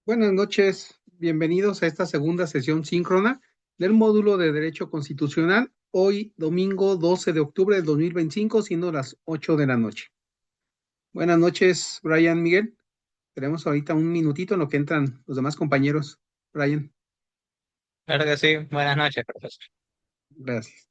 Buenas noches, bienvenidos a esta segunda sesión síncrona del módulo de Derecho Constitucional, hoy domingo 12 de octubre del 2025, siendo las 8 de la noche. Buenas noches, Brian, Miguel. Tenemos ahorita un minutito en lo que entran los demás compañeros. Brian, Claro que sí. Buenas noches, profesor. gracias.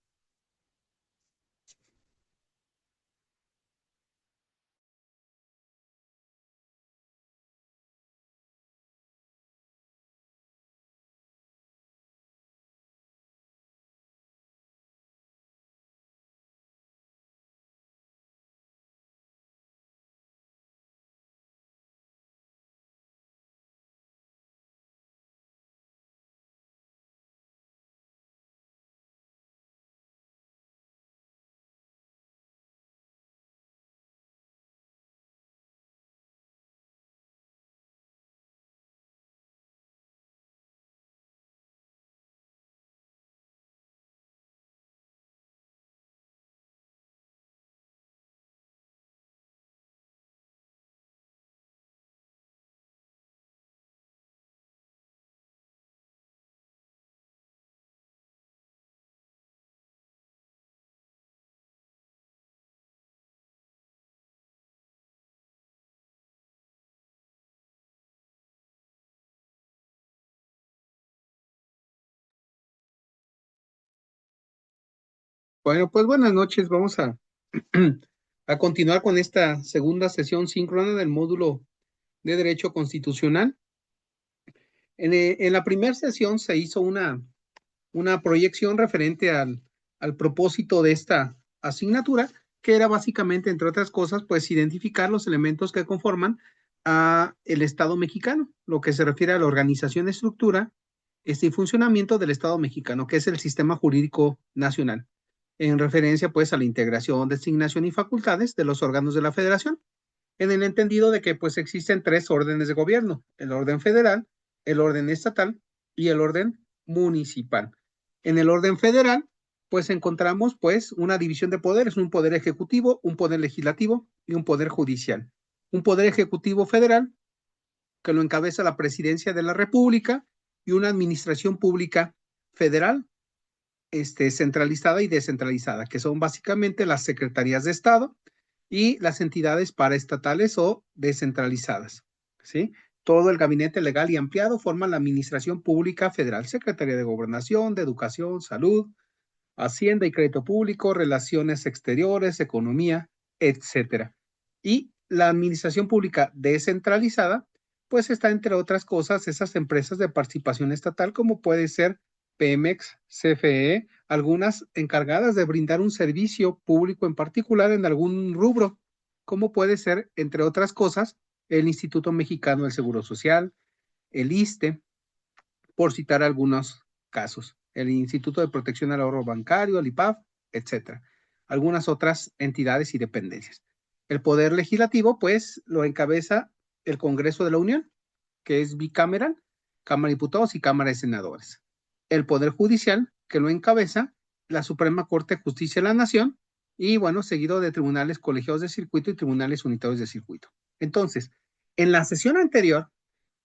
Bueno, pues buenas noches. Vamos a continuar con esta segunda sesión síncrona del módulo de Derecho Constitucional. En la primera sesión se hizo una proyección referente al propósito de esta asignatura, que era básicamente, entre otras cosas, pues identificar los elementos que conforman a el Estado mexicano, lo que se refiere a la organización, estructura, y funcionamiento del Estado mexicano, que es el sistema jurídico nacional, en referencia pues a la integración, designación y facultades de los órganos de la federación, en el entendido de que pues existen tres órdenes de gobierno: el orden federal, el orden estatal y el orden municipal. En el orden federal, pues encontramos pues una división de poderes: un poder ejecutivo, un poder legislativo y un poder judicial. Un poder ejecutivo federal que lo encabeza la presidencia de la República, y una administración pública federal, centralizada y descentralizada, que son básicamente las secretarías de Estado y las entidades paraestatales o descentralizadas, ¿sí? Todo el gabinete legal y ampliado forma la Administración Pública Federal: Secretaría de Gobernación, de Educación, Salud, Hacienda y Crédito Público, Relaciones Exteriores, Economía, etcétera. Y la Administración Pública Descentralizada, pues está, entre otras cosas, esas empresas de participación estatal, como puede ser Pemex, CFE, algunas encargadas de brindar un servicio público en particular en algún rubro, como puede ser, entre otras cosas, el Instituto Mexicano del Seguro Social, el ISSSTE, por citar algunos casos, el Instituto de Protección al Ahorro Bancario, el IPAF, etcétera. Algunas otras entidades y dependencias. El Poder Legislativo, pues, lo encabeza el Congreso de la Unión, que es bicameral, Cámara de Diputados y Cámara de Senadores. El Poder Judicial, que lo encabeza la Suprema Corte de Justicia de la Nación, y bueno, seguido de tribunales colegiados de circuito y tribunales unitarios de circuito. Entonces, en la sesión anterior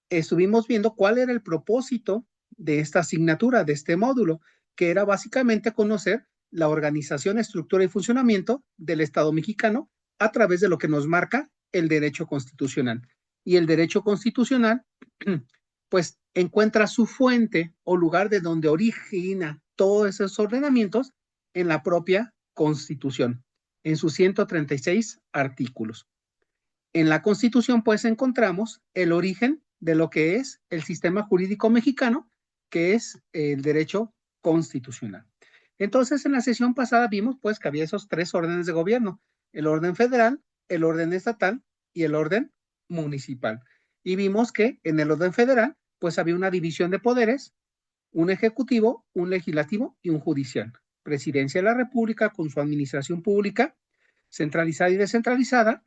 estuvimos viendo cuál era el propósito de esta asignatura, de este módulo, que era básicamente conocer la organización, estructura y funcionamiento del Estado mexicano a través de lo que nos marca el derecho constitucional. Y el derecho constitucional, pues, encuentra su fuente o lugar de donde origina todos esos ordenamientos en la propia Constitución, en sus 136 artículos. En la Constitución, pues, encontramos el origen de lo que es el sistema jurídico mexicano, que es el derecho constitucional. Entonces, en la sesión pasada vimos, pues, que había esos tres órdenes de gobierno: el orden federal, el orden estatal y el orden municipal. Y vimos que en el orden federal, pues, había una división de poderes: un ejecutivo, un legislativo y un judicial. Presidencia de la República con su administración pública, centralizada y descentralizada.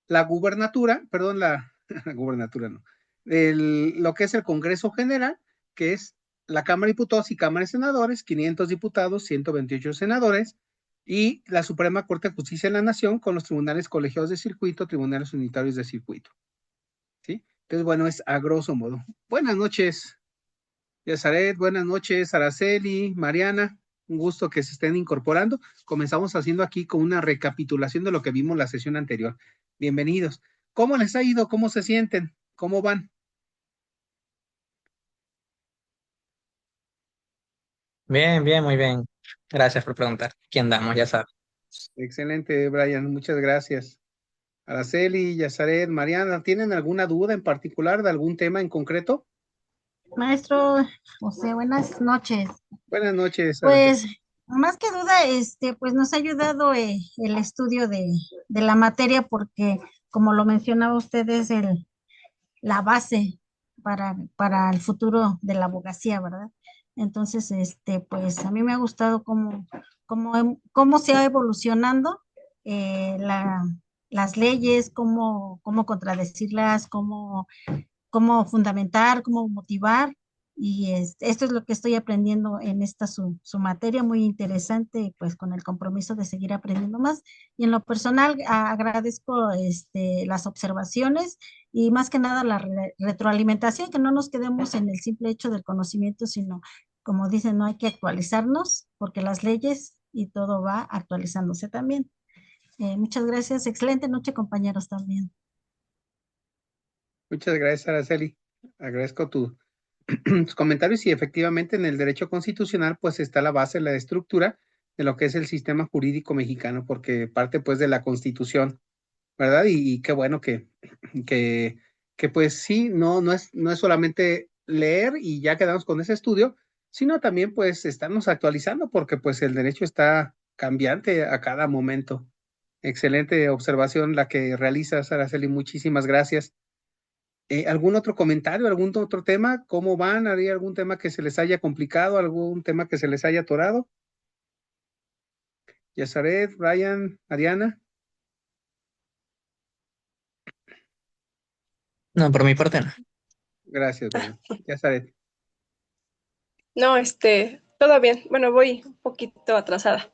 La gubernatura, perdón, la gubernatura no, lo que es el Congreso General, que es la Cámara de Diputados y Cámara de Senadores, 500 diputados, 128 senadores, y la Suprema Corte de Justicia de la Nación con los tribunales colegiados de circuito, tribunales unitarios de circuito, ¿sí? Entonces, bueno, es a grosso modo. Buenas noches, Yazaret, buenas noches, Araceli, Mariana, un gusto que se estén incorporando. Comenzamos haciendo aquí con una recapitulación de lo que vimos la sesión anterior. Bienvenidos. ¿Cómo les ha ido? ¿Cómo se sienten? ¿Cómo van? Bien, bien, muy bien. Gracias por preguntar. ¿Aquí andamos? Ya sabes. Excelente, Brian, muchas gracias. Araceli, Yazaret, Mariana, ¿tienen alguna duda en particular de algún tema en concreto? Maestro José, buenas noches. Buenas noches, Araceli. Pues, más que duda, pues nos ha ayudado el estudio de la materia porque, como lo mencionaba usted, es la base para el futuro de la abogacía, ¿verdad? Entonces, pues a mí me ha gustado cómo se ha evolucionando las leyes, cómo contradecirlas, cómo fundamentar, cómo motivar. Y esto es lo que estoy aprendiendo en esta su materia, muy interesante, y pues con el compromiso de seguir aprendiendo más. Y en lo personal, agradezco las observaciones y más que nada la retroalimentación, que no nos quedemos en el simple hecho del conocimiento, sino, como dicen, no hay que actualizarnos, porque las leyes y todo va actualizándose también. Muchas gracias. Excelente noche, compañeros, también. Muchas gracias, Araceli. Agradezco tus comentarios y efectivamente en el derecho constitucional pues está la base, la estructura de lo que es el sistema jurídico mexicano, porque parte pues de la Constitución, ¿verdad? Y qué bueno que, que pues sí, no es solamente leer y ya quedamos con ese estudio, sino también pues estarnos actualizando porque pues el derecho está cambiante a cada momento. Excelente observación la que realizas, Araceli, muchísimas gracias. ¿Algún otro comentario, algún otro tema? ¿Cómo van? ¿Había algún tema que se les haya complicado, algún tema que se les haya atorado? Yazaret, Brian, Ariana, No, por mi parte no. gracias, Brian. Yazaret, No, todo bien. Bueno, voy un poquito atrasada,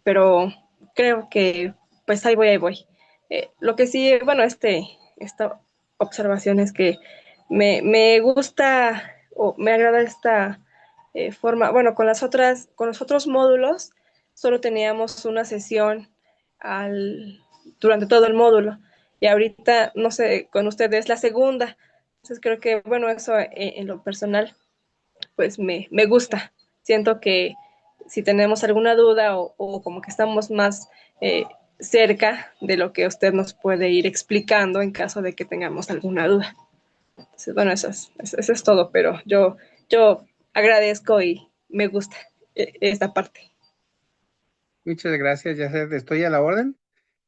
pero creo que pues ahí voy. Lo que sí, bueno, esta observación es que me gusta o me agrada esta forma. Bueno, con los otros módulos solo teníamos una sesión durante todo el módulo y ahorita, no sé, con ustedes la segunda. Entonces creo que, bueno, eso en lo personal pues me gusta. Siento que si tenemos alguna duda o como que estamos más eh, cerca de lo que usted nos puede ir explicando en caso de que tengamos alguna duda. Entonces, bueno, eso es todo, pero yo agradezco y me gusta esta parte. muchas gracias, Yazaret. Estoy a la orden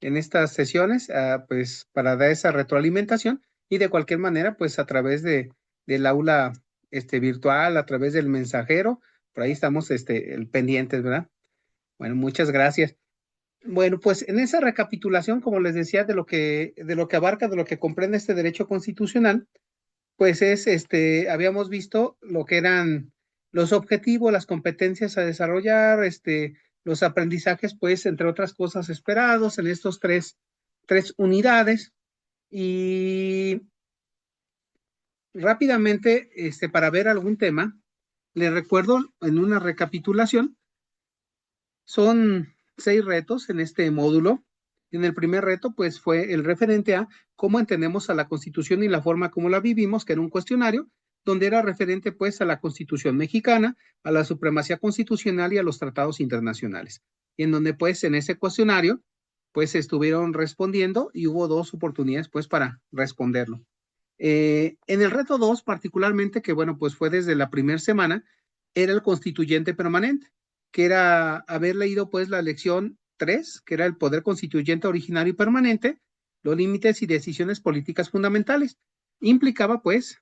en estas sesiones, pues para dar esa retroalimentación y de cualquier manera, pues a través del aula virtual, a través del mensajero, por ahí estamos pendientes, ¿verdad? Bueno, muchas gracias. Bueno, pues en esa recapitulación, como les decía, de lo que abarca, de lo que comprende este derecho constitucional, pues habíamos visto lo que eran los objetivos, las competencias a desarrollar, los aprendizajes, pues, entre otras cosas esperados en estos tres unidades. Y rápidamente, para ver algún tema, les recuerdo en una recapitulación. Son 6 retos en este módulo. En el primer reto, pues fue el referente a cómo entendemos a la Constitución y la forma como la vivimos, que era un cuestionario, donde era referente pues a la Constitución mexicana, a la supremacía constitucional y a los tratados internacionales. Y en donde pues en ese cuestionario pues estuvieron respondiendo y hubo 2 oportunidades pues para responderlo. En el reto 2 particularmente, que bueno, pues fue desde la primera semana, era el constituyente permanente, que era haber leído pues la lección 3, que era el poder constituyente originario y permanente, los límites y decisiones políticas fundamentales. Implicaba pues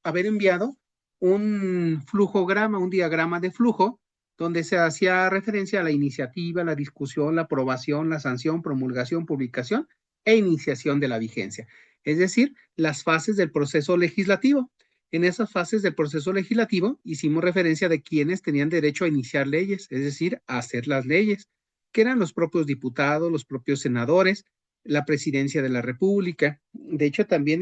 haber enviado un flujograma, un diagrama de flujo, donde se hacía referencia a la iniciativa, la discusión, la aprobación, la sanción, promulgación, publicación e iniciación de la vigencia. Es decir, las fases del proceso legislativo. En esas fases del proceso legislativo hicimos referencia de quienes tenían derecho a iniciar leyes, es decir, a hacer las leyes, que eran los propios diputados, los propios senadores, la presidencia de la República. De hecho, también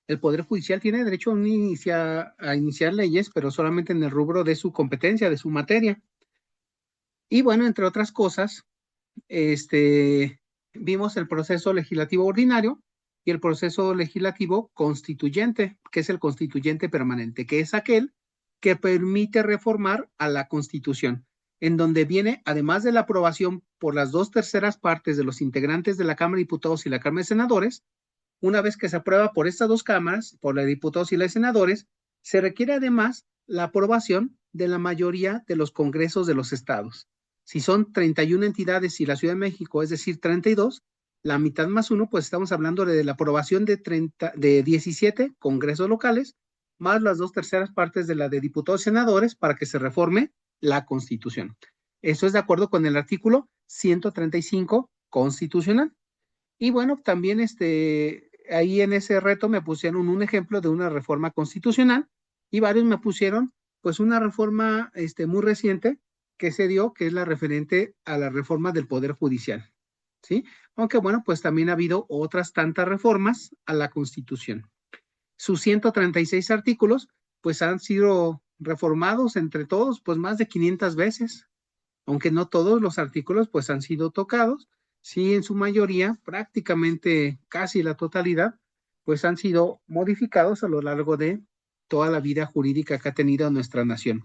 El Poder Judicial tiene derecho a iniciar leyes, pero solamente en el rubro de su competencia, de su materia. Y bueno, entre otras cosas, vimos el proceso legislativo ordinario y el proceso legislativo constituyente, que es el constituyente permanente, que es aquel que permite reformar a la Constitución, en donde viene, además de la aprobación por las 2/3 de los integrantes de la Cámara de Diputados y la Cámara de Senadores. Una vez que se aprueba por estas dos cámaras, por la de diputados y la de senadores, se requiere además la aprobación de la mayoría de los congresos de los estados. Si son 31 entidades y la Ciudad de México, es decir, 32, la mitad más uno, pues estamos hablando de la aprobación de 17 congresos locales, más las 2/3 de la de diputados y senadores para que se reforme la Constitución. Eso es de acuerdo con el artículo 135 constitucional. Y bueno, también ahí en ese reto me pusieron un ejemplo de una reforma constitucional y varios me pusieron pues una reforma muy reciente que se dio, que es la referente a la reforma del Poder Judicial, ¿sí? Aunque bueno, pues también ha habido otras tantas reformas a la Constitución. Sus 136 artículos pues han sido reformados entre todos pues más de 500 veces, aunque no todos los artículos pues han sido tocados. Sí, en su mayoría, prácticamente casi la totalidad, pues han sido modificados a lo largo de toda la vida jurídica que ha tenido nuestra nación.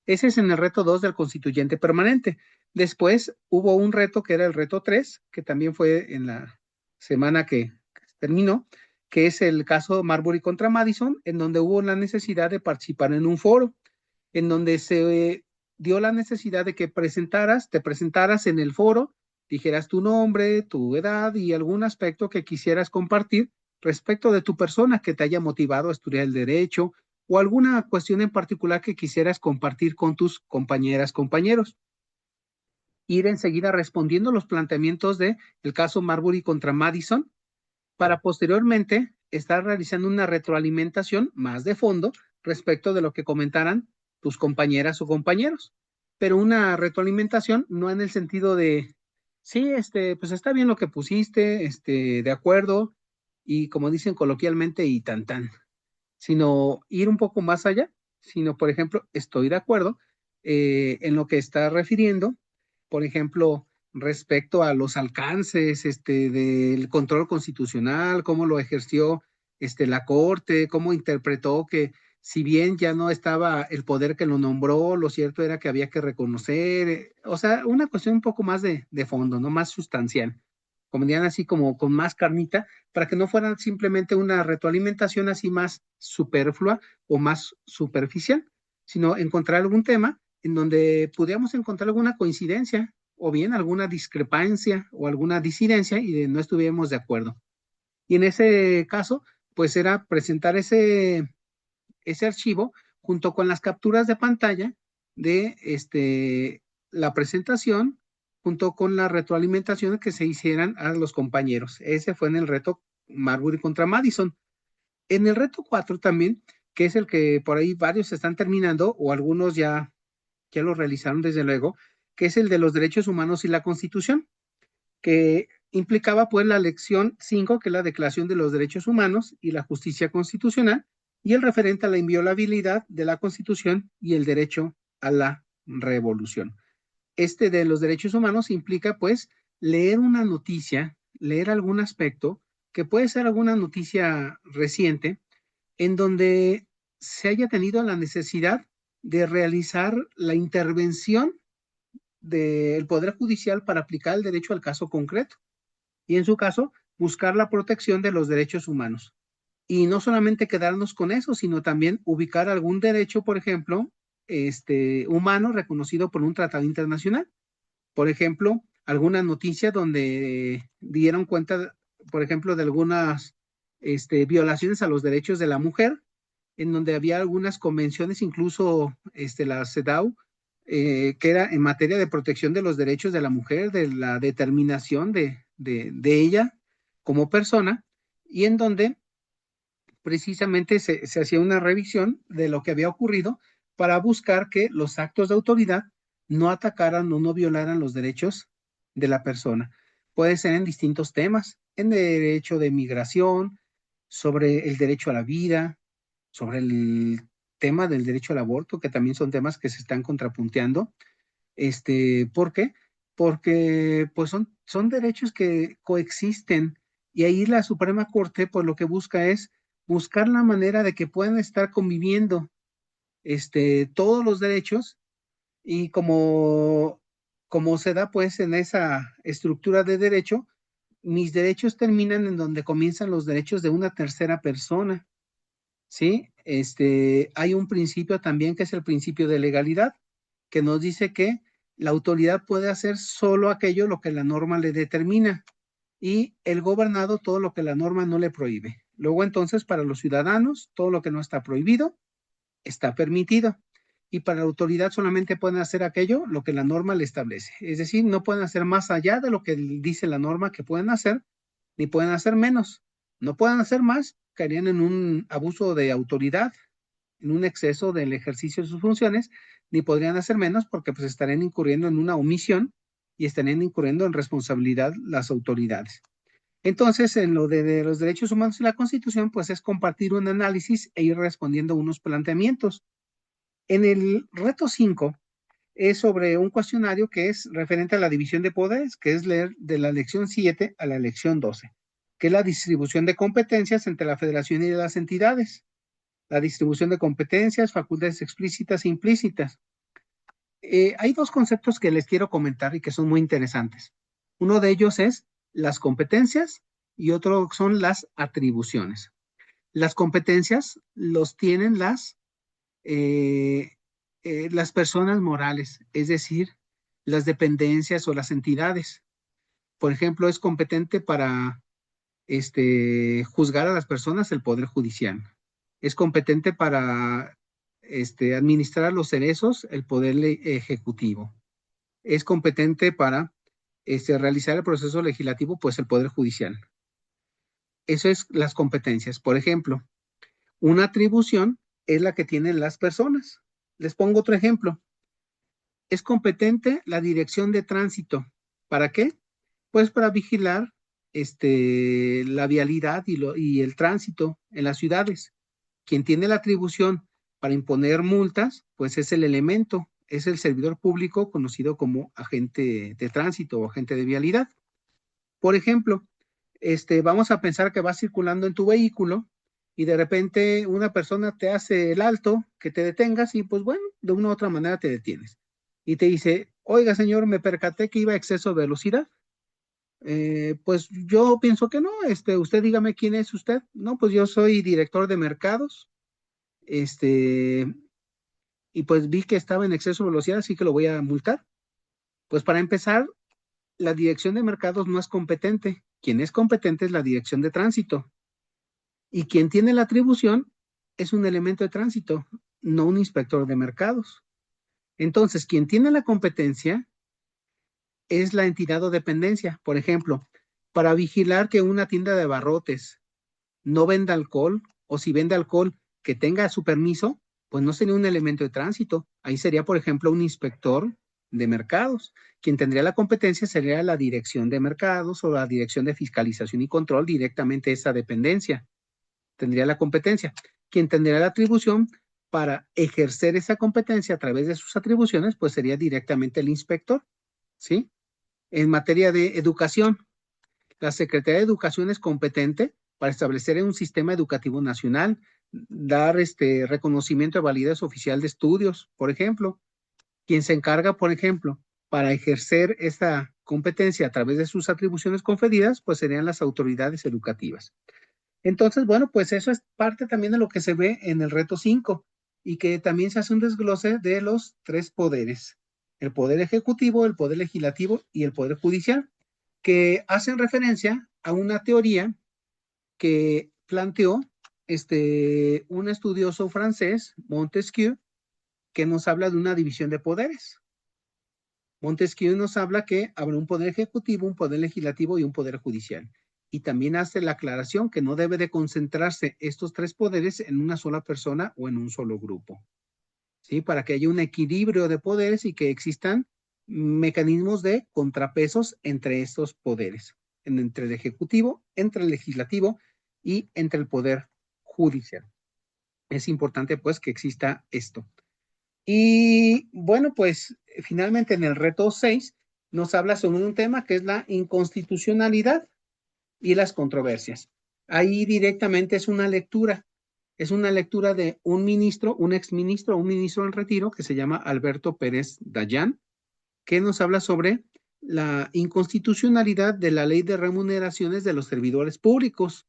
Ese es en el reto 2 del constituyente permanente. Después hubo un reto que era el reto 3, que también fue en la semana que terminó, que es el caso Marbury contra Madison, en donde hubo la necesidad de participar en un foro, en donde se dio la necesidad de que te presentaras en el foro, dijeras tu nombre, tu edad y algún aspecto que quisieras compartir respecto de tu persona que te haya motivado a estudiar el derecho o alguna cuestión en particular que quisieras compartir con tus compañeras, compañeros. Ir enseguida respondiendo los planteamientos del caso Marbury contra Madison para posteriormente estar realizando una retroalimentación más de fondo respecto de lo que comentaran tus compañeras o compañeros. Pero una retroalimentación no en el sentido de, sí, pues está bien lo que pusiste, de acuerdo, y como dicen coloquialmente, y tan tan, sino ir un poco más allá, sino, por ejemplo, estoy de acuerdo en lo que está refiriendo, por ejemplo, respecto a los alcances del control constitucional, cómo lo ejerció la Corte, cómo interpretó que si bien ya no estaba el poder que lo nombró, lo cierto era que había que reconocer, o sea, una cuestión un poco más de fondo, no más sustancial, como dirían así como con más carnita, para que no fuera simplemente una retroalimentación así más superflua o más superficial, sino encontrar algún tema en donde pudiéramos encontrar alguna coincidencia o bien alguna discrepancia o alguna disidencia y no estuviéramos de acuerdo. Y en ese caso, pues era presentar ese archivo junto con las capturas de pantalla de la presentación, junto con la retroalimentación que se hicieran a los compañeros. Ese fue en el reto Marbury contra Madison. En el reto 4 también, que es el que por ahí varios están terminando, o algunos ya lo realizaron desde luego, que es el de los derechos humanos y la Constitución, que implicaba pues la lección 5, que es la Declaración de los Derechos Humanos y la Justicia Constitucional, y el referente a la inviolabilidad de la Constitución y el derecho a la revolución. De los derechos humanos implica pues leer una noticia, leer algún aspecto, que puede ser alguna noticia reciente, en donde se haya tenido la necesidad de realizar la intervención del Poder Judicial para aplicar el derecho al caso concreto. Y en su caso, buscar la protección de los derechos humanos. Y no solamente quedarnos con eso, sino también ubicar algún derecho, por ejemplo, humano reconocido por un tratado internacional. Por ejemplo, alguna noticia donde dieron cuenta, por ejemplo, de algunas violaciones a los derechos de la mujer, en donde había algunas convenciones, incluso la CEDAW, que era en materia de protección de los derechos de la mujer, de la determinación de ella como persona, y en donde precisamente se hacía una revisión de lo que había ocurrido para buscar que los actos de autoridad no atacaran o no violaran los derechos de la persona. Puede ser en distintos temas, en derecho de migración, sobre el derecho a la vida, sobre el tema del derecho al aborto, que también son temas que se están contrapunteando. ¿Por qué? Porque pues son derechos que coexisten y ahí la Suprema Corte pues lo que busca es buscar la manera de que puedan estar conviviendo todos los derechos y como se da pues en esa estructura de derecho, mis derechos terminan en donde comienzan los derechos de una tercera persona, ¿sí? Hay un principio también que es el principio de legalidad, que nos dice que la autoridad puede hacer solo aquello lo que la norma le determina y el gobernado todo lo que la norma no le prohíbe. Luego entonces para los ciudadanos todo lo que no está prohibido está permitido y para la autoridad solamente pueden hacer aquello lo que la norma le establece. Es decir, no pueden hacer más allá de lo que dice la norma que pueden hacer, ni pueden hacer menos. No pueden hacer más, caerían en un abuso de autoridad, en un exceso del ejercicio de sus funciones, ni podrían hacer menos porque pues estarían incurriendo en una omisión y estarían incurriendo en responsabilidad las autoridades. Entonces, en lo de los derechos humanos y la Constitución, pues es compartir un análisis e ir respondiendo a unos planteamientos. En el reto 5 es sobre un cuestionario que es referente a la división de poderes, que es leer de la lección 7 a la lección 12, que es la distribución de competencias entre la federación y las entidades, la distribución de competencias, facultades explícitas e implícitas. Hay dos conceptos que les quiero comentar y que son muy interesantes. Uno de ellos es las competencias y otro son las atribuciones. Las competencias los tienen las personas morales, es decir, las dependencias o las entidades. Por ejemplo, es competente para juzgar a las personas el Poder Judicial. Es competente para administrar los cerezos el Poder Ejecutivo. Es competente para realizar el proceso legislativo, pues el Poder Judicial. Eso es las competencias. Por ejemplo, una atribución es la que tienen las personas. Les pongo otro ejemplo. Es competente la dirección de tránsito. ¿Para qué? Pues para vigilar la vialidad y el tránsito en las ciudades. Quien tiene la atribución para imponer multas, pues es el elemento, es el servidor público conocido como agente de tránsito o agente de vialidad. Por ejemplo, vamos a pensar que vas circulando en tu vehículo y de repente una persona te hace el alto, que te detengas y pues bueno, de una u otra manera te detienes. Y te dice, oiga señor, me percaté que iba a exceso de velocidad. Pues yo pienso que no, usted dígame quién es usted. No, pues yo soy director de mercados, y pues vi que estaba en exceso de velocidad, así que lo voy a multar. Pues para empezar, la dirección de mercados no es competente. Quien es competente es la dirección de tránsito. Y quien tiene la atribución es un elemento de tránsito, no un inspector de mercados. Entonces, quien tiene la competencia es la entidad o dependencia. Por ejemplo, para vigilar que una tienda de abarrotes no venda alcohol o si vende alcohol que tenga su permiso, pues no sería un elemento de tránsito. Ahí sería, por ejemplo, un inspector de mercados. Quien tendría la competencia sería la dirección de mercados o la dirección de fiscalización y control, directamente esa dependencia. Tendría la competencia. Quien tendría la atribución para ejercer esa competencia a través de sus atribuciones, pues sería directamente el inspector, ¿sí? En materia de educación, la Secretaría de Educación es competente para establecer un sistema educativo nacional, dar reconocimiento de validez oficial de estudios, por ejemplo. Quien se encarga, por ejemplo, para ejercer esta competencia a través de sus atribuciones conferidas, pues serían las autoridades educativas. Entonces, bueno, pues eso es parte también de lo que se ve en el reto 5 y que también se hace un desglose de los tres poderes, el poder ejecutivo, el poder legislativo y el poder judicial, que hacen referencia a una teoría que planteó un estudioso francés, Montesquieu, que nos habla de una división de poderes. Montesquieu nos habla que habrá un poder ejecutivo, un poder legislativo y un poder judicial. Y también hace la aclaración que no debe de concentrarse estos tres poderes en una sola persona o en un solo grupo, ¿sí? Para que haya un equilibrio de poderes y que existan mecanismos de contrapesos entre estos poderes, entre el ejecutivo, entre el legislativo y entre el poder judicial. Es importante pues que exista esto. Y bueno, pues finalmente en el reto 6 nos habla sobre un tema que es la inconstitucionalidad y las controversias. Ahí directamente es una lectura de un ministro, un exministro, un ministro en retiro que se llama Alberto Pérez Dayán, que nos habla sobre la inconstitucionalidad de la ley de remuneraciones de los servidores públicos.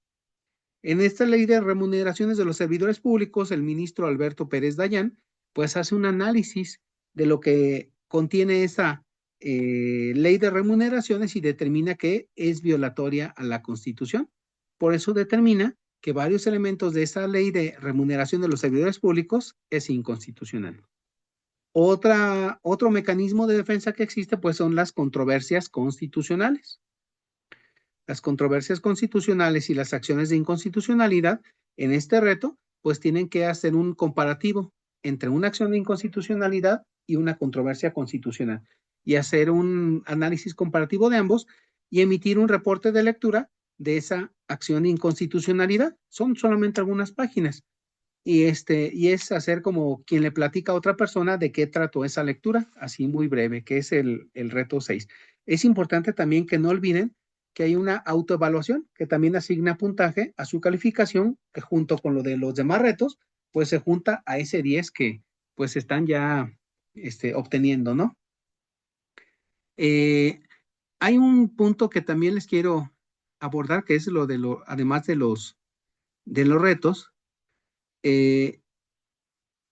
En esta ley de remuneraciones de los servidores públicos, el ministro Alberto Pérez Dayán, pues hace un análisis de lo que contiene esa ley de remuneraciones y determina que es violatoria a la Constitución. Por eso determina que varios elementos de esa ley de remuneración de los servidores públicos es inconstitucional. Otro mecanismo de defensa que existe, pues son las controversias constitucionales. Las controversias constitucionales y las acciones de inconstitucionalidad en este reto, pues tienen que hacer un comparativo entre una acción de inconstitucionalidad y una controversia constitucional y hacer un análisis comparativo de ambos y emitir un reporte de lectura de esa acción de inconstitucionalidad. Son solamente algunas páginas y es hacer como quien le platica a otra persona de qué trató esa lectura, así muy breve, que es el reto 6. Es importante también que no olviden que hay una autoevaluación que también asigna puntaje a su calificación, que junto con lo de los demás retos, pues se junta a ese 10 que pues están ya obteniendo, ¿no? Hay un punto que también les quiero abordar, que es además de los retos,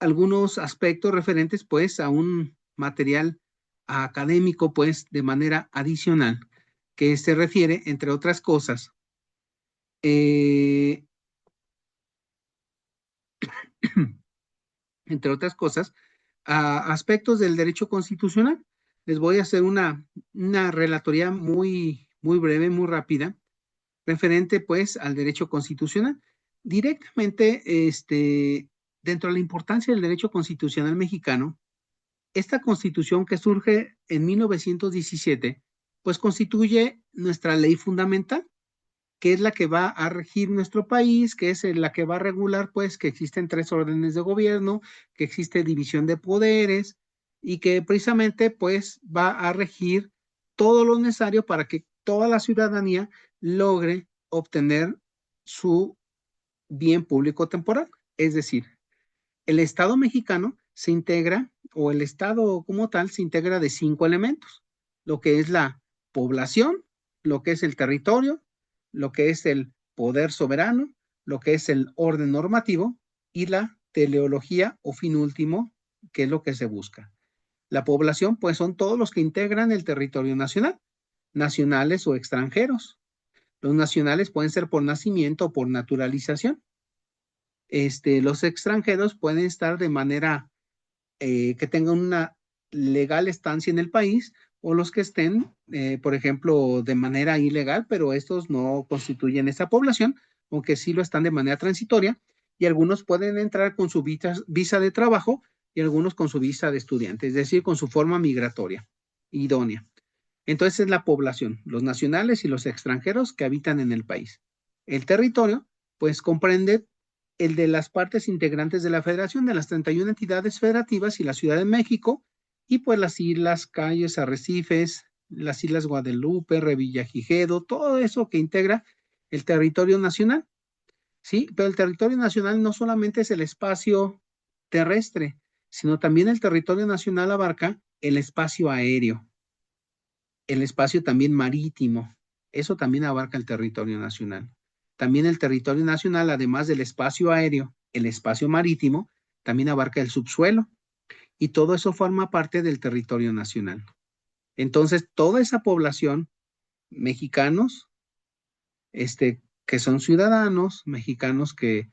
algunos aspectos referentes pues a un material académico pues de manera adicional que se refiere, entre otras cosas, a aspectos del derecho constitucional. Les voy a hacer una relatoría muy breve, muy rápida, referente pues al derecho constitucional. Directamente, dentro de la importancia del derecho constitucional mexicano, esta constitución que surge en 1917, pues constituye nuestra ley fundamental, que es la que va a regir nuestro país, que es la que va a regular, pues, que existen 3 órdenes de gobierno, que existe división de poderes y que precisamente, pues, va a regir todo lo necesario para que toda la ciudadanía logre obtener su bien público temporal. Es decir, el Estado mexicano se integra, o el Estado como tal, se integra de 5 elementos, lo que es la población, lo que es el territorio, lo que es el poder soberano, lo que es el orden normativo y la teleología o fin último, que es lo que se busca. La población, pues son todos los que integran el territorio nacional, nacionales o extranjeros. Los nacionales pueden ser por nacimiento o por naturalización. Los extranjeros pueden estar de manera que tengan una legal estancia en el país o los que estén, por ejemplo, de manera ilegal, pero estos no constituyen esa población, aunque sí lo están de manera transitoria, y algunos pueden entrar con su visa de trabajo y algunos con su visa de estudiante, es decir, con su forma migratoria idónea. Entonces es la población, los nacionales y los extranjeros que habitan en el país. El territorio, pues comprende el de las partes integrantes de la federación, de las 31 entidades federativas y la Ciudad de México, y pues las islas, Cayos, Arrecifes, las islas Guadalupe, Revillagigedo, todo eso que integra el territorio nacional, ¿sí? Pero el territorio nacional no solamente es el espacio terrestre, sino también el territorio nacional abarca el espacio aéreo, el espacio también marítimo, eso también abarca el territorio nacional. También el territorio nacional, además del espacio aéreo, el espacio marítimo, también abarca el subsuelo y todo eso forma parte del territorio nacional. Entonces, toda esa población, mexicanos, que son ciudadanos, mexicanos que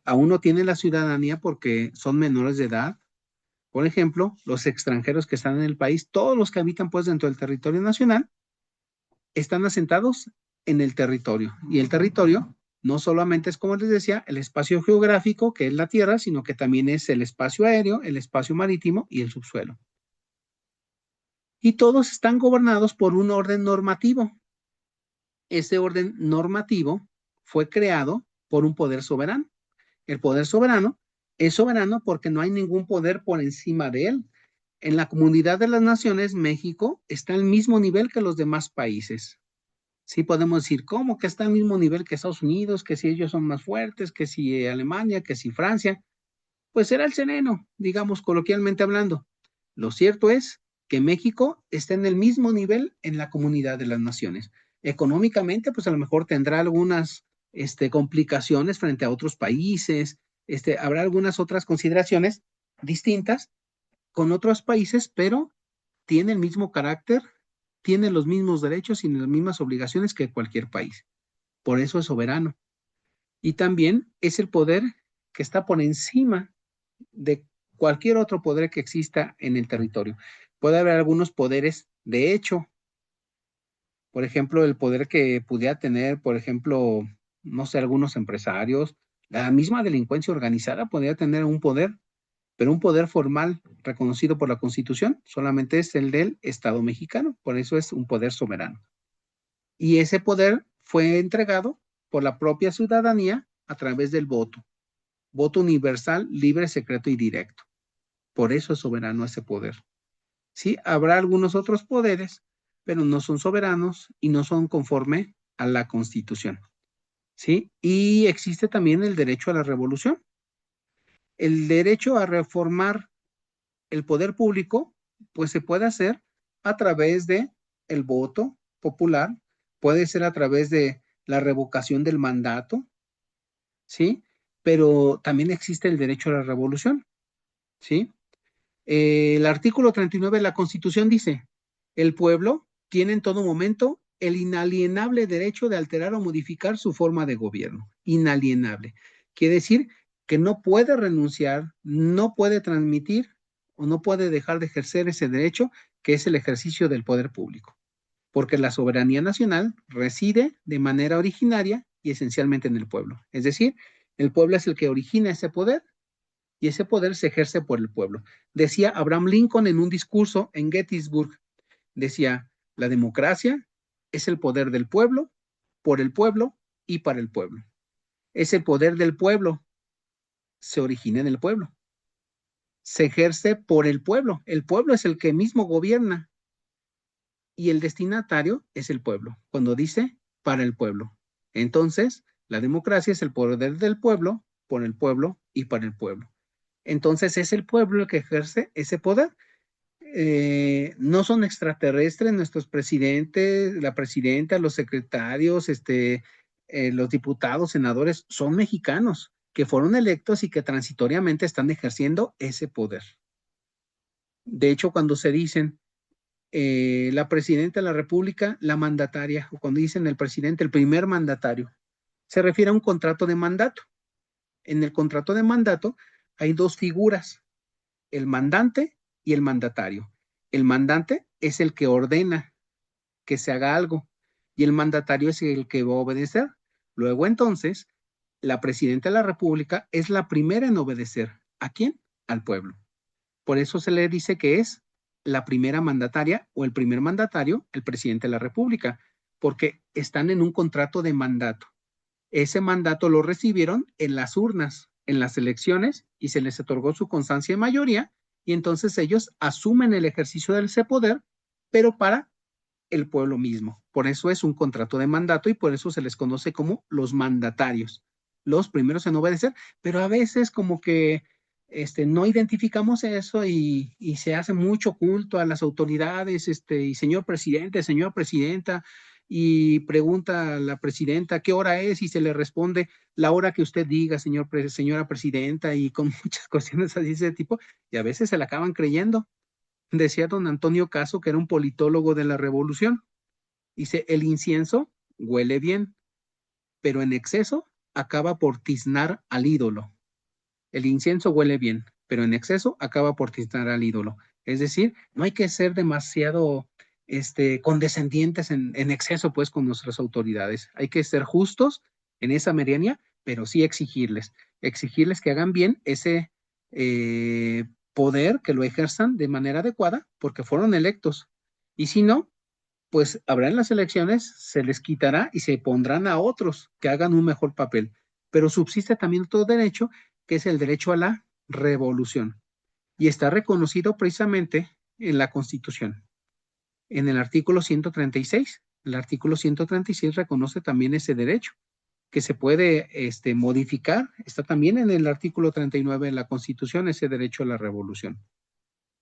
aún no tienen la ciudadanía porque son menores de edad, por ejemplo, los extranjeros que están en el país, todos los que habitan pues dentro del territorio nacional, están asentados en el territorio. Y el territorio no solamente es, como les decía, el espacio geográfico, que es la tierra, sino que también es el espacio aéreo, el espacio marítimo y el subsuelo. Y todos están gobernados por un orden normativo. Ese orden normativo fue creado por un poder soberano. El poder soberano es soberano porque no hay ningún poder por encima de él. En la comunidad de las naciones, México está al mismo nivel que los demás países. Sí, podemos decir, ¿cómo que está al mismo nivel que Estados Unidos? Que si ellos son más fuertes, que si Alemania, que si Francia. Pues será el sereno, digamos coloquialmente hablando. Lo cierto es que México está en el mismo nivel en la comunidad de las naciones. Económicamente, pues a lo mejor tendrá algunas complicaciones frente a otros países, habrá algunas otras consideraciones distintas con otros países, pero tiene el mismo carácter, tiene los mismos derechos y las mismas obligaciones que cualquier país. Por eso es soberano. Y también es el poder que está por encima de cualquier otro poder que exista en el territorio. Puede haber algunos poderes de hecho, por ejemplo, el poder que pudiera tener, por ejemplo, no sé, algunos empresarios, la misma delincuencia organizada podría tener un poder, pero un poder formal reconocido por la Constitución solamente es el del Estado mexicano, por eso es un poder soberano. Y ese poder fue entregado por la propia ciudadanía a través del voto universal, libre, secreto y directo. Por eso es soberano ese poder. Sí, habrá algunos otros poderes, pero no son soberanos y no son conforme a la Constitución. ¿Sí? Y existe también el derecho a la revolución. El derecho a reformar el poder público, pues se puede hacer a través de el voto popular, puede ser a través de la revocación del mandato, ¿sí? Pero también existe el derecho a la revolución, ¿sí? El artículo 39 de la Constitución dice, el pueblo tiene en todo momento el inalienable derecho de alterar o modificar su forma de gobierno. Inalienable. Quiere decir que no puede renunciar, no puede transmitir o no puede dejar de ejercer ese derecho que es el ejercicio del poder público. Porque la soberanía nacional reside de manera originaria y esencialmente en el pueblo. Es decir, el pueblo es el que origina ese poder y ese poder se ejerce por el pueblo. Decía Abraham Lincoln en un discurso en Gettysburg, decía, la democracia es el poder del pueblo, por el pueblo y para el pueblo. Es el poder del pueblo, se origina en el pueblo, se ejerce por el pueblo es el que mismo gobierna y el destinatario es el pueblo, cuando dice para el pueblo. Entonces, la democracia es el poder del pueblo, por el pueblo y para el pueblo. Entonces es el pueblo el que ejerce ese poder. No son extraterrestres nuestros presidentes, la presidenta, los secretarios, los diputados, senadores, son mexicanos que fueron electos y que transitoriamente están ejerciendo ese poder. De hecho, cuando se dicen la presidenta de la República, la mandataria, o cuando dicen el presidente, el primer mandatario, se refiere a un contrato de mandato. En el contrato de mandato hay dos figuras, el mandante y el mandatario. El mandante es el que ordena que se haga algo y el mandatario es el que va a obedecer. Luego entonces, la presidenta de la República es la primera en obedecer. ¿A quién? Al pueblo. Por eso se le dice que es la primera mandataria o el primer mandatario, el presidente de la República, porque están en un contrato de mandato. Ese mandato lo recibieron en las urnas, en las elecciones, y se les otorgó su constancia de mayoría, y entonces ellos asumen el ejercicio de ese poder, pero para el pueblo mismo. Por eso es un contrato de mandato y por eso se les conoce como los mandatarios, los primeros en obedecer, pero a veces como que no identificamos eso y se hace mucho culto a las autoridades, y señor presidente, señora presidenta, y pregunta a la presidenta qué hora es y se le responde la hora que usted diga, señora presidenta, y con muchas cuestiones así de ese tipo, y a veces se la acaban creyendo. Decía don Antonio Caso, que era un politólogo de la Revolución, dice, el incienso huele bien, pero en exceso acaba por tiznar al ídolo. El incienso huele bien, pero en exceso acaba por tiznar al ídolo. Es decir, no hay que ser demasiado condescendientes en exceso, pues, con nuestras autoridades. Hay que ser justos en esa medianía, pero sí exigirles que hagan bien ese poder, que lo ejerzan de manera adecuada, porque fueron electos. Y si no, pues habrá las elecciones, se les quitará y se pondrán a otros que hagan un mejor papel. Pero subsiste también otro derecho, que es el derecho a la revolución, y está reconocido precisamente en la Constitución. En el artículo 136, el artículo 136 reconoce también ese derecho, que se puede modificar, está también en el artículo 39 de la Constitución, ese derecho a la revolución.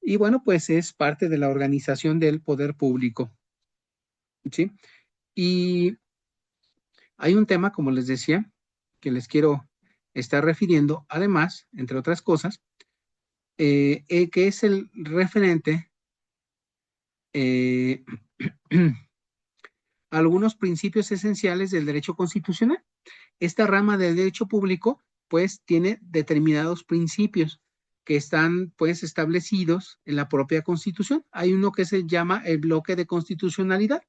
Y bueno, pues es parte de la organización del poder público, ¿sí? Y hay un tema, como les decía, que les quiero estar refiriendo, además, entre otras cosas, que es el referente a algunos principios esenciales del derecho constitucional. Esta rama del derecho público, pues, tiene determinados principios que están, pues, establecidos en la propia Constitución. Hay uno que se llama el bloque de constitucionalidad,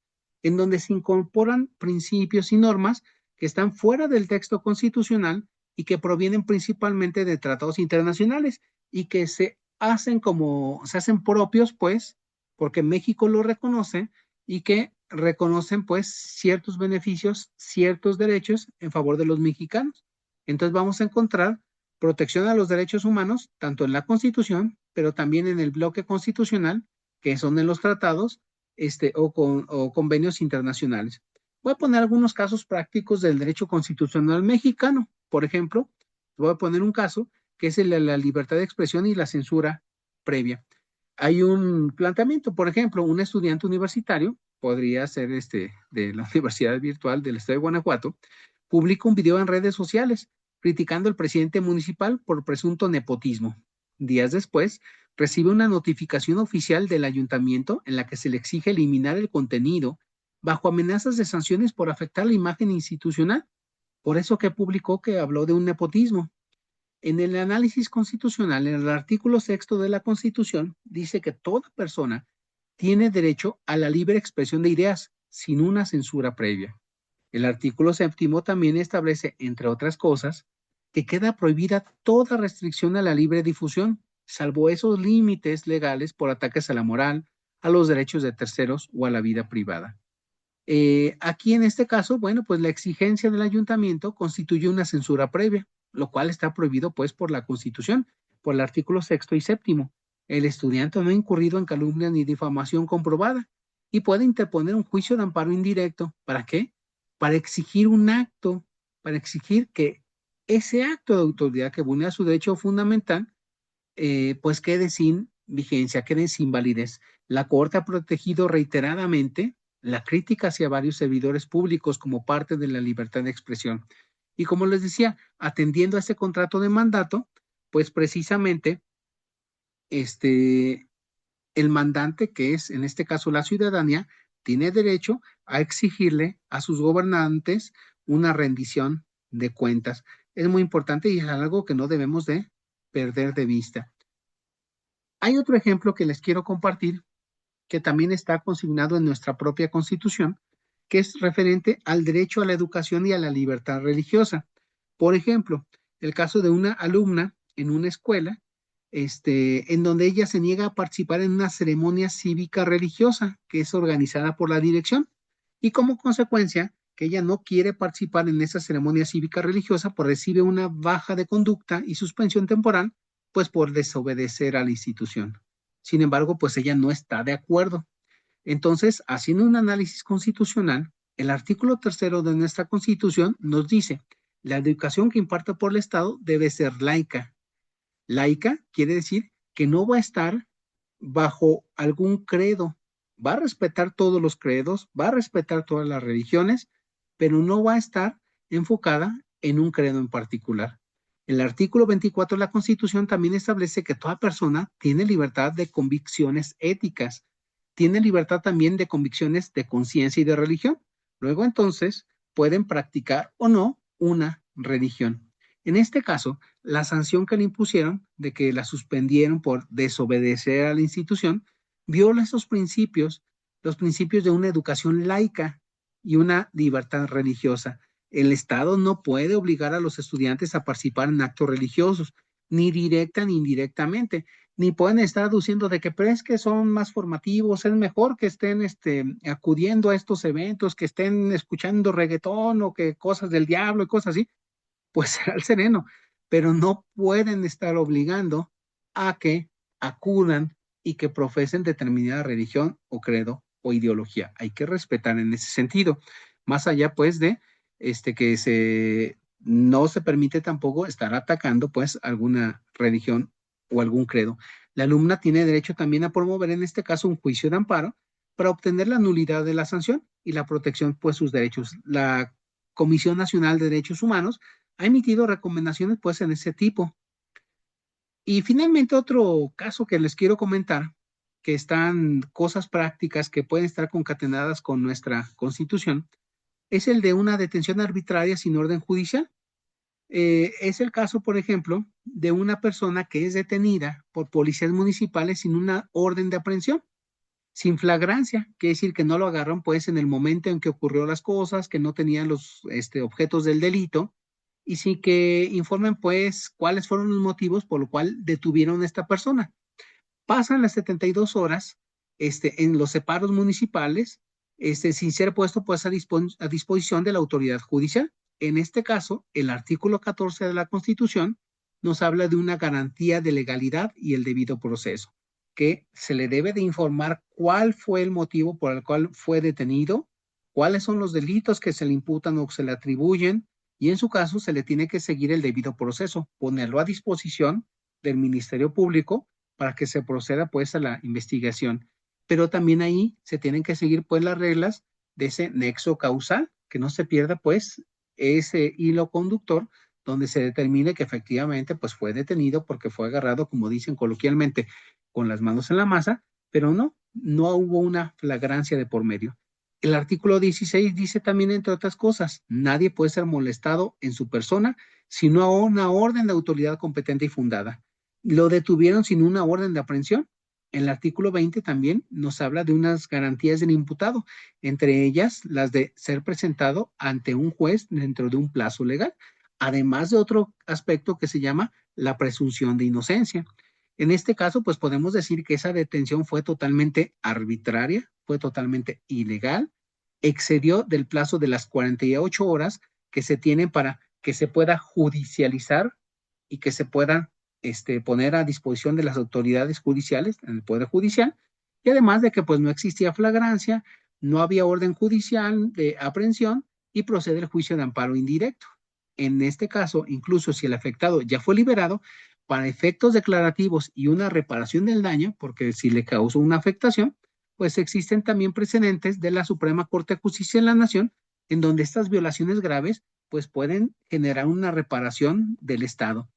en donde se incorporan principios y normas que están fuera del texto constitucional y que provienen principalmente de tratados internacionales y que se hacen propios, pues, porque México lo reconoce y que reconocen, pues, ciertos beneficios, ciertos derechos en favor de los mexicanos. Entonces vamos a encontrar protección a los derechos humanos, tanto en la Constitución, pero también en el bloque constitucional, que son en los tratados o convenios internacionales. Voy a poner algunos casos prácticos del derecho constitucional mexicano. Por ejemplo, voy a poner un caso que es el de la libertad de expresión y la censura previa. Hay un planteamiento, por ejemplo, un estudiante universitario, podría ser de la Universidad Virtual del Estado de Guanajuato, publica un video en redes sociales criticando al presidente municipal por presunto nepotismo. Días después, recibe una notificación oficial del ayuntamiento en la que se le exige eliminar el contenido bajo amenazas de sanciones por afectar la imagen institucional. Por eso que publicó que habló de un nepotismo. En el análisis constitucional, en el artículo 6 de la Constitución, dice que toda persona tiene derecho a la libre expresión de ideas sin una censura previa. El artículo 7 también establece, entre otras cosas, que queda prohibida toda restricción a la libre difusión, salvo esos límites legales por ataques a la moral, a los derechos de terceros o a la vida privada. Aquí en este caso, bueno, pues la exigencia del ayuntamiento constituye una censura previa, lo cual está prohibido pues por la Constitución, por el artículo 6 y 7. El estudiante no ha incurrido en calumnia ni difamación comprobada y puede interponer un juicio de amparo indirecto. ¿Para qué? Para exigir un acto, para exigir que ese acto de autoridad que vulnera su derecho fundamental, pues quede sin vigencia, quede sin validez. La Corte ha protegido reiteradamente la crítica hacia varios servidores públicos como parte de la libertad de expresión. Y como les decía, atendiendo a este contrato de mandato, pues precisamente el mandante, que es en este caso la ciudadanía, tiene derecho a exigirle a sus gobernantes una rendición de cuentas. Es muy importante y es algo que no debemos de perder de vista. Hay otro ejemplo que les quiero compartir que también está consignado en nuestra propia Constitución, que es referente al derecho a la educación y a la libertad religiosa. Por ejemplo, el caso de una alumna en una escuela, en donde ella se niega a participar en una ceremonia cívica religiosa que es organizada por la dirección, y como consecuencia que ella no quiere participar en esa ceremonia cívica religiosa, pues recibe una baja de conducta y suspensión temporal, pues por desobedecer a la institución. Sin embargo, pues ella no está de acuerdo. Entonces, haciendo un análisis constitucional, el artículo 3 de nuestra Constitución nos dice, la educación que imparte por el Estado debe ser laica. Laica quiere decir que no va a estar bajo algún credo, va a respetar todos los credos, va a respetar todas las religiones, pero no va a estar enfocada en un credo en particular. El artículo 24 de la Constitución también establece que toda persona tiene libertad de convicciones éticas, tiene libertad también de convicciones de conciencia y de religión. Luego entonces pueden practicar o no una religión. En este caso, la sanción que le impusieron de que la suspendieron por desobedecer a la institución, viola esos principios, los principios de una educación laica y una libertad religiosa. El Estado no puede obligar a los estudiantes a participar en actos religiosos, ni directa ni indirectamente, ni pueden estar aduciendo de que, pero es que son más formativos, es mejor que estén acudiendo a estos eventos, que estén escuchando reggaetón o que cosas del diablo y cosas así, pues será el sereno, pero no pueden estar obligando a que acudan y que profesen determinada religión o credo o ideología. Hay que respetar en ese sentido, más allá pues de que no se permite tampoco estar atacando pues alguna religión o algún credo. La alumna tiene derecho también a promover en este caso un juicio de amparo para obtener la nulidad de la sanción y la protección pues sus derechos. La Comisión Nacional de Derechos Humanos ha emitido recomendaciones pues en ese tipo. Y finalmente otro caso que les quiero comentar, que están cosas prácticas que pueden estar concatenadas con nuestra Constitución, es el de una detención arbitraria sin orden judicial. Es el caso, por ejemplo, de una persona que es detenida por policías municipales sin una orden de aprehensión, sin flagrancia, quiere decir que no lo agarran pues en el momento en que ocurrió las cosas, que no tenían los objetos del delito, y sí que informen pues cuáles fueron los motivos por lo cual detuvieron a esta persona. Pasan las 72 horas en los separos municipales sin ser puesto pues a disposición de la autoridad judicial. En este caso, el artículo 14 de la Constitución nos habla de una garantía de legalidad y el debido proceso, que se le debe de informar cuál fue el motivo por el cual fue detenido, cuáles son los delitos que se le imputan o se le atribuyen, y en su caso se le tiene que seguir el debido proceso, ponerlo a disposición del Ministerio Público para que se proceda pues a la investigación. Pero también ahí se tienen que seguir pues las reglas de ese nexo causal, que no se pierda pues ese hilo conductor donde se determine que efectivamente pues fue detenido porque fue agarrado, como dicen coloquialmente, con las manos en la masa, pero no hubo una flagrancia de por medio. El artículo 16 dice también, entre otras cosas, nadie puede ser molestado en su persona sino a una orden de autoridad competente y fundada. Lo detuvieron sin una orden de aprehensión. El artículo 20 también nos habla de unas garantías del imputado, entre ellas las de ser presentado ante un juez dentro de un plazo legal, además de otro aspecto que se llama la presunción de inocencia. En este caso, pues podemos decir que esa detención fue totalmente arbitraria, fue totalmente ilegal, excedió del plazo de las 48 horas que se tienen para que se pueda judicializar y que se puedan poner a disposición de las autoridades judiciales, en el Poder Judicial, y además de que pues no existía flagrancia, no había orden judicial de aprehensión y procede el juicio de amparo indirecto. En este caso, incluso si el afectado ya fue liberado, para efectos declarativos y una reparación del daño, porque si le causó una afectación, pues existen también precedentes de la Suprema Corte de Justicia de la Nación, en donde estas violaciones graves pues pueden generar una reparación del Estado.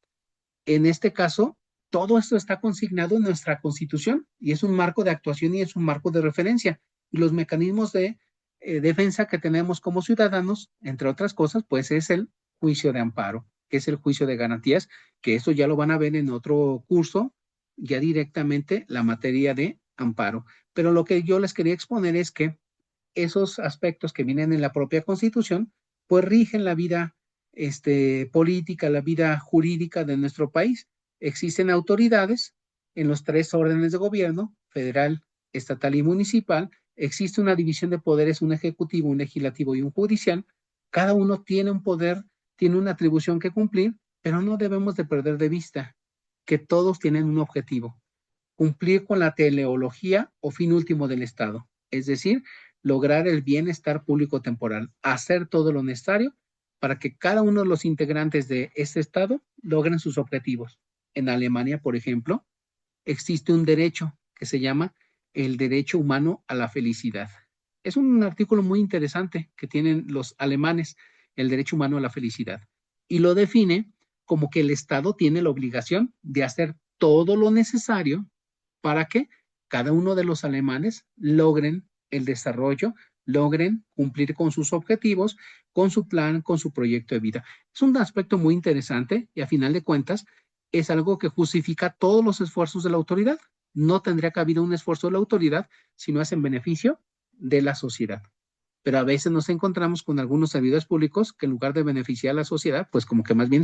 En este caso, todo esto está consignado en nuestra Constitución y es un marco de actuación y es un marco de referencia. Y los mecanismos de defensa que tenemos como ciudadanos, entre otras cosas, pues es el juicio de amparo, que es el juicio de garantías, que eso ya lo van a ver en otro curso, ya directamente la materia de amparo. Pero lo que yo les quería exponer es que esos aspectos que vienen en la propia Constitución, pues rigen la vida política, la vida jurídica de nuestro país. Existen autoridades en los 3 órdenes de gobierno, federal, estatal y municipal. Existe una división de poderes, un ejecutivo, un legislativo y un judicial. Cada uno tiene un poder, tiene una atribución que cumplir, pero no debemos de perder de vista que todos tienen un objetivo: cumplir con la teleología o fin último del Estado, es decir, lograr el bienestar público temporal, hacer todo lo necesario para que cada uno de los integrantes de este Estado logren sus objetivos. En Alemania, por ejemplo, existe un derecho que se llama el derecho humano a la felicidad. Es un artículo muy interesante que tienen los alemanes, el derecho humano a la felicidad, y lo define como que el Estado tiene la obligación de hacer todo lo necesario para que cada uno de los alemanes logren el desarrollo, logren cumplir con sus objetivos, con su plan, con su proyecto de vida. Es un aspecto muy interesante y a final de cuentas es algo que justifica todos los esfuerzos de la autoridad. No tendría que haber un esfuerzo de la autoridad si no es en beneficio de la sociedad. Pero a veces nos encontramos con algunos servidores públicos que en lugar de beneficiar a la sociedad, pues como que más bien